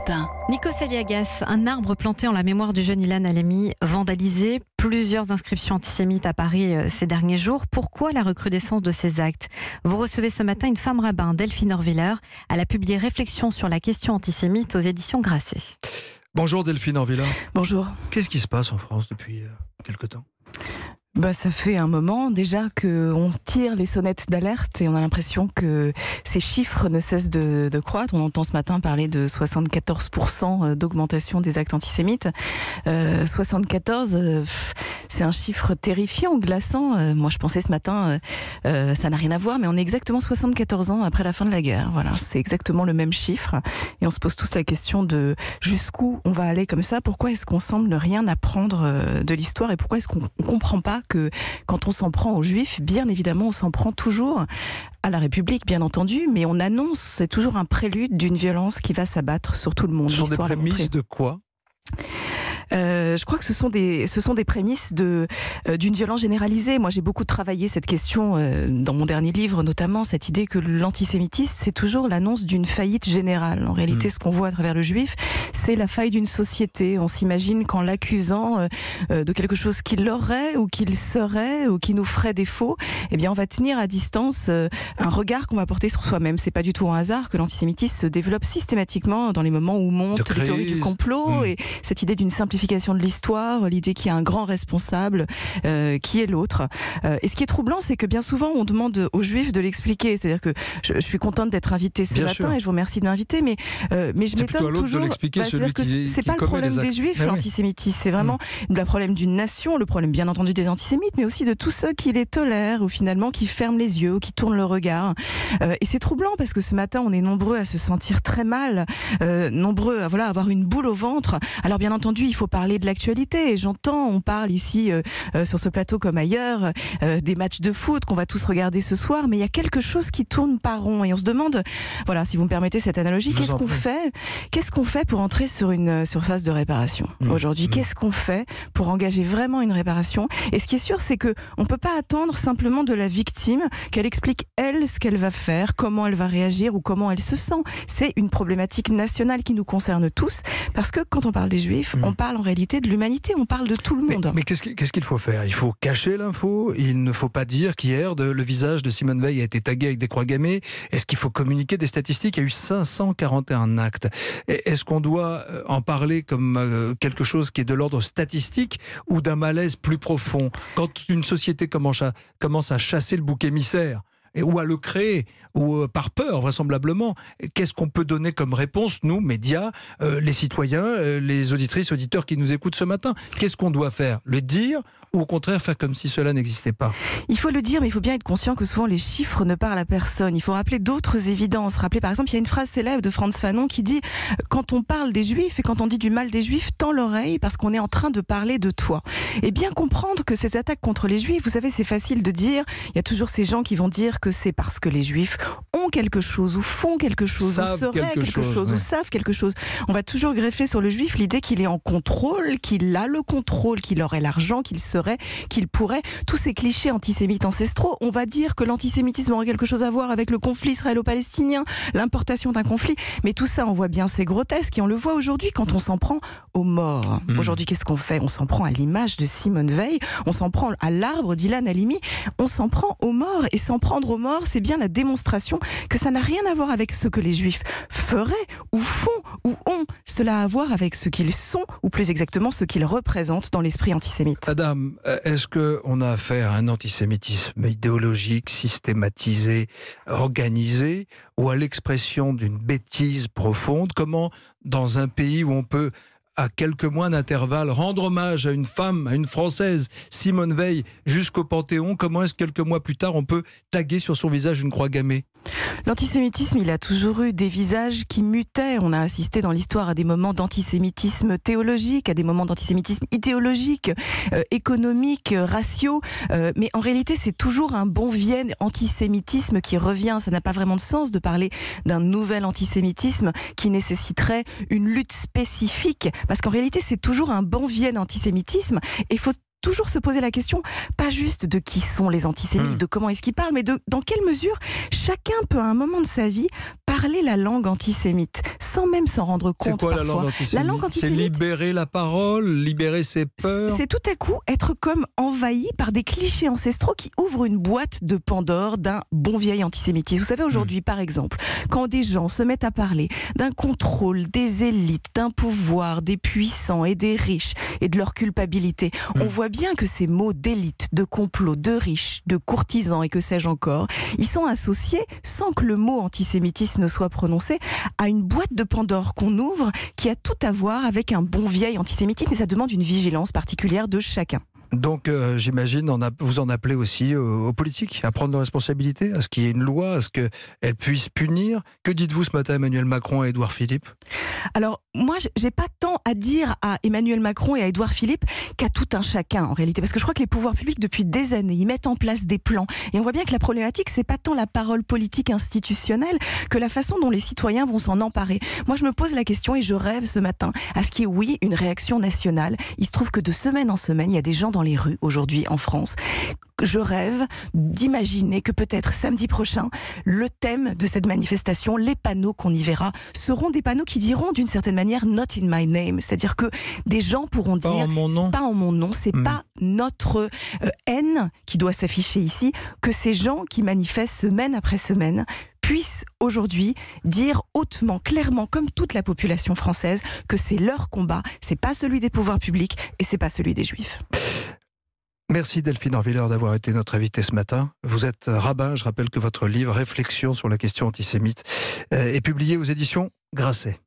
Matin. Nikos Aliagas, un arbre planté en la mémoire du jeune Ilan Halimi, vandalisé. Plusieurs inscriptions antisémites à Paris ces derniers jours. Pourquoi la recrudescence de ces actes? Vous recevez ce matin une femme rabbin, Delphine Orwiller. Elle a publié Réflexions sur la question antisémite aux éditions Grasset. Bonjour Delphine Orwiller. Bonjour. Qu'est-ce qui se passe en France depuis quelque temps ? Ça fait un moment déjà qu'on tire les sonnettes d'alerte et on a l'impression que ces chiffres ne cessent de croître. On entend ce matin parler de 74% d'augmentation des actes antisémites. 74, c'est un chiffre terrifiant, glaçant. Moi je pensais ce matin, ça n'a rien à voir, mais on est exactement 74 ans après la fin de la guerre. Voilà, c'est exactement le même chiffre. Et on se pose tous la question de jusqu'où on va aller comme ça. Pourquoi est-ce qu'on semble ne rien apprendre de l'histoire et pourquoi est-ce qu'on ne comprend pas que quand on s'en prend aux Juifs, bien évidemment, on s'en prend toujours à la République, bien entendu, mais on annonce, c'est toujours un prélude d'une violence qui va s'abattre sur tout le monde. Ce sont des prémices de quoi ? Je crois que ce sont des prémices d'une violence généralisée. Moi, j'ai beaucoup travaillé cette question dans mon dernier livre, notamment cette idée que l'antisémitisme, c'est toujours l'annonce d'une faillite générale. En réalité, ce qu'on voit à travers le juif, c'est la faille d'une société. On s'imagine qu'en l'accusant de quelque chose qu'il aurait ou qu'il serait ou qui nous ferait défaut, eh bien, on va tenir à distance un regard qu'on va porter sur soi-même. C'est pas du tout un hasard que l'antisémitisme se développe systématiquement dans les moments où montent les théories du complot et cette idée d'une simplification de l'histoire, l'idée qu'il y a un grand responsable qui est l'autre. Et ce qui est troublant, c'est que bien souvent on demande aux Juifs de l'expliquer. C'est-à-dire que je suis contente d'être invitée ce matin et je vous remercie de m'inviter, mais je m'étonne toujours. C'est pas le problème des Juifs, l'antisémitisme, c'est vraiment le problème d'une nation, le problème bien entendu des antisémites, mais aussi de tous ceux qui les tolèrent ou finalement qui ferment les yeux ou qui tournent le regard. Et c'est troublant parce que ce matin on est nombreux à se sentir très mal, nombreux à avoir une boule au ventre. Alors bien entendu, il faut parler de l'actualité et j'entends, on parle ici sur ce plateau comme ailleurs des matchs de foot qu'on va tous regarder ce soir, mais il y a quelque chose qui tourne pas rond et on se demande, voilà, si vous me permettez cette analogie, qu'est-ce qu'on fait pour entrer sur une surface de réparation aujourd'hui? Qu'est-ce qu'on fait pour engager vraiment une réparation? Et ce qui est sûr, c'est que on peut pas attendre simplement de la victime qu'elle explique elle ce qu'elle va faire, comment elle va réagir ou comment elle se sent. C'est une problématique nationale qui nous concerne tous, parce que quand on parle des Juifs, on parle en réalité de l'humanité, on parle de tout le monde. Mais qu'est-ce qu'il faut faire? Il faut cacher l'info? Il ne faut pas dire qu'hier, le visage de Simone Veil a été tagué avec des croix gammées? Est-ce qu'il faut communiquer des statistiques? Il y a eu 541 actes. Est-ce qu'on doit en parler comme quelque chose qui est de l'ordre statistique ou d'un malaise plus profond? Quand une société commence à chasser le bouc émissaire, ou à le créer, ou par peur vraisemblablement, qu'est-ce qu'on peut donner comme réponse, nous, médias, les citoyens, les auditrices, auditeurs qui nous écoutent ce matin? Qu'est-ce qu'on doit faire? Le dire ou au contraire faire comme si cela n'existait pas? Il faut le dire, mais il faut bien être conscient que souvent les chiffres ne parlent à personne. Il faut rappeler d'autres évidences. Rappeler par exemple, il y a une phrase célèbre de Frantz Fanon qui dit « Quand on parle des Juifs et quand on dit du mal des Juifs, tends l'oreille parce qu'on est en train de parler de toi. » Et bien comprendre que ces attaques contre les Juifs, vous savez, c'est facile de dire, il y a toujours ces gens qui vont dire que c'est parce que les Juifs ont quelque chose, ou font quelque chose, ou seraient quelque chose, ou savent quelque chose. On va toujours greffer sur le Juif l'idée qu'il est en contrôle, qu'il a le contrôle, qu'il aurait l'argent, qu'il serait, qu'il pourrait. Tous ces clichés antisémites ancestraux, on va dire que l'antisémitisme aurait quelque chose à voir avec le conflit israélo-palestinien, l'importation d'un conflit. Mais tout ça, on voit bien, c'est grotesque. Et on le voit aujourd'hui quand on s'en prend aux morts. Aujourd'hui, qu'est-ce qu'on fait? On s'en prend à l'image de Simone Veil, on s'en prend à l'arbre d'Ilan Halimi, on s'en prend aux morts. Et s'en prendre aux morts, c'est bien la démonstration que ça n'a rien à voir avec ce que les Juifs feraient ou font ou ont. Cela a à voir avec ce qu'ils sont, ou plus exactement ce qu'ils représentent dans l'esprit antisémite. Adam, est-ce qu'on a affaire à un antisémitisme idéologique, systématisé, organisé, ou à l'expression d'une bêtise profonde? Comment, dans un pays où on peut, à quelques mois d'intervalle, rendre hommage à une femme, à une Française, Simone Veil, jusqu'au Panthéon, comment est-ce que quelques mois plus tard on peut taguer sur son visage une croix gammée? L'antisémitisme, il a toujours eu des visages qui mutaient. On a assisté dans l'histoire à des moments d'antisémitisme théologique, à des moments d'antisémitisme idéologique, économique, raciaux. Mais en réalité, c'est toujours un bon vieux antisémitisme qui revient. Ça n'a pas vraiment de sens de parler d'un nouvel antisémitisme qui nécessiterait une lutte spécifique. Parce qu'en réalité, c'est toujours un bon vieux antisémitisme. Et il faut toujours se poser la question, pas juste de qui sont les antisémites, de comment est-ce qu'ils parlent, mais de dans quelle mesure chacun peut à un moment de sa vie parler la langue antisémite, sans même s'en rendre compte. C'est quoi parfois. La langue antisémite, c'est libérer la parole, libérer ses peurs. C'est tout à coup être comme envahi par des clichés ancestraux qui ouvrent une boîte de Pandore d'un bon vieil antisémitisme. Vous savez, aujourd'hui, par exemple, quand des gens se mettent à parler d'un contrôle des élites, d'un pouvoir, des puissants et des riches, et de leur culpabilité, on voit bien que ces mots d'élite, de complot, de riches, de courtisans et que sais-je encore, ils sont associés, sans que le mot antisémitisme ne soit prononcé, à une boîte de Pandore qu'on ouvre qui a tout à voir avec un bon vieil antisémitisme, et ça demande une vigilance particulière de chacun. Donc, j'imagine, vous en appelez aussi aux politiques à prendre leurs responsabilités, à ce qu'il y ait une loi, à ce qu'elle puisse punir. Que dites-vous ce matin à Emmanuel Macron et à Édouard Philippe ? Alors, moi, j'ai pas tant à dire à Emmanuel Macron et à Édouard Philippe qu'à tout un chacun, en réalité. Parce que je crois que les pouvoirs publics, depuis des années, ils mettent en place des plans. Et on voit bien que la problématique, c'est pas tant la parole politique institutionnelle que la façon dont les citoyens vont s'en emparer. Moi, je me pose la question et je rêve ce matin à ce qu'il y ait, oui, une réaction nationale. Il se trouve que de semaine en semaine, il y a des gens dans les rues aujourd'hui en France. Je rêve d'imaginer que peut-être samedi prochain, le thème de cette manifestation, les panneaux qu'on y verra, seront des panneaux qui diront d'une certaine manière « not in my name », c'est-à-dire que des gens pourront dire « pas en mon nom », c'est pas notre haine qui doit s'afficher ici, que ces gens qui manifestent semaine après semaine puissent aujourd'hui dire hautement, clairement, comme toute la population française, que c'est leur combat, c'est pas celui des pouvoirs publics et c'est pas celui des Juifs. Merci Delphine Orviller d'avoir été notre invitée ce matin. Vous êtes rabbin, je rappelle que votre livre « Réflexions sur la question antisémite » est publié aux éditions Grasset.